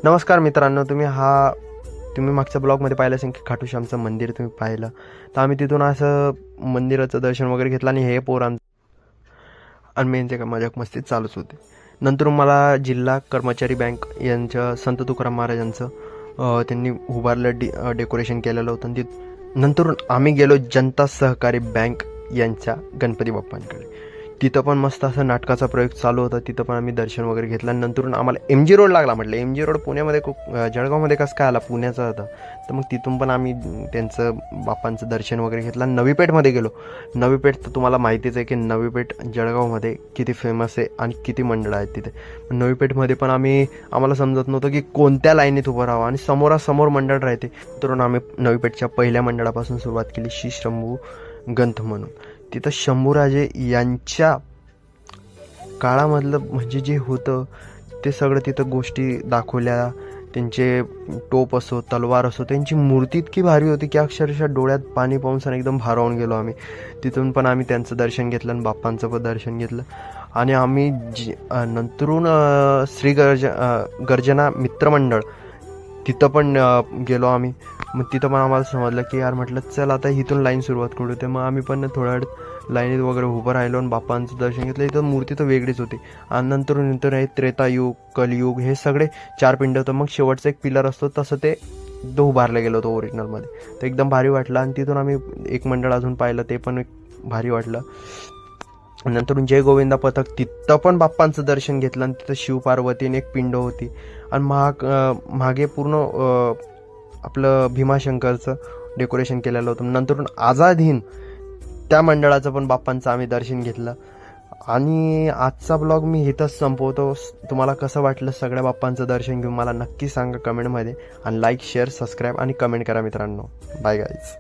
नमस्कार मित्रांनो, तुम्ही मागच्या ब्लॉगमध्ये पाहिलं असेल की खाटू श्यामचं मंदिर तुम्ही पाहिलं. तर आम्ही तिथून असं मंदिराचं दर्शन वगैरे घेतलं आणि हे पोरांचं आणि मेनचे का मजाक मस्ती चालूच होते. नंतर मला जिल्हा कर्मचारी बँक यांच्या संत तुकाराम महाराजांचं त्यांनी उभारलं डेकोरेशन केलेलं होतं. आणि नंतरून आम्ही गेलो जनता सहकारी बँक यांच्या गणपती बाप्पांकडे. तिथं पण मस्त असं नाटकाचा प्रयोग चालू होता. तिथं पण आम्ही दर्शन वगैरे घेतलं आणि नंतरून आम्हाला MG रोड लागला. म्हटलं MG रोड पुण्यामध्ये जळगावमध्ये कसं काय आला, पुण्याचा होता. तर मग तिथून पण आम्ही त्यांचं बाप्पांचं दर्शन वगैरे घेतलं आणि नवी पेठमध्ये गेलो. नवी पेठ तर तुम्हाला माहितीच आहे की नवी पेठ जळगावमध्ये किती फेमस आहे आणि किती मंडळं आहेत तिथे. नवी पेठमध्ये पण आम्हाला समजत नव्हतं की कोणत्या लाईनीत उभं राहावं आणि समोरासमोर मंडळ राहते. तर आम्ही नवी पेठच्या पहिल्या मंडळापासून सुरुवात केली, श्री शंभू ग्रंथ म्हणून. तिथं शंभूराजे यांच्या काळामधलं म्हणजे जे होतं ते सगळं तिथं गोष्टी दाखवल्या. त्यांचे टोप असो, तलवार असो, त्यांची मूर्ती इतकी भारी होती की अक्षरशः डोळ्यात पाणी पाहून एकदम भारावून गेलो आम्ही. तिथून पण आम्ही त्यांचं दर्शन घेतलं आणि बाप्पांचं पण दर्शन घेतलं. आणि आम्ही नंतरून गर्जना मित्रमंडळ तिथं पण गेलो आम्ही. मग तिथं पण आम्हाला समजलं की यार, म्हटलं चल आता इथून लाईन सुरुवात करू. ते मग आम्ही पण थोड्या वेळ लाईनीत वगैरे उभं राहिलो आणि बाप्पांचं दर्शन घेतलं. इथं मूर्ती तर वेगळीच होती. आणि नंतर आहे त्रेतायुग, कलियुग, हे सगळे 4 पिंड होतं. मग शेवटचं एक पिलर असतो तसं ते उभारलं गेलं होतं ओरिजिनलमध्ये. तर एकदम भारी वाटलं. आणि तिथून आम्ही एक मंडळ अजून पाहिलं, ते पण एक भारी वाटलं. नंतर जय गोविंदा पथक, तिथं पण बाप्पांचं दर्शन घेतलं आणि तिथं शिवपार्वतीने एक पिंड होती. आणि मागे पूर्ण आपलं भीमाशंकरचं डेकोरेशन केलेलं होतं. नंतर आझाद हिंद त्या मंडळाचं पण बाप्पांचं आम्ही दर्शन घेतलं. आणि आजचा ब्लॉग मी इथंच संपवतो. तुम्हाला कसं वाटलं सगळ्या बाप्पांचं दर्शन घेऊन मला नक्की सांगा कमेंटमध्ये. आणि लाईक, शेअर, सबस्क्राईब आणि कमेंट करा मित्रांनो. Bye guys.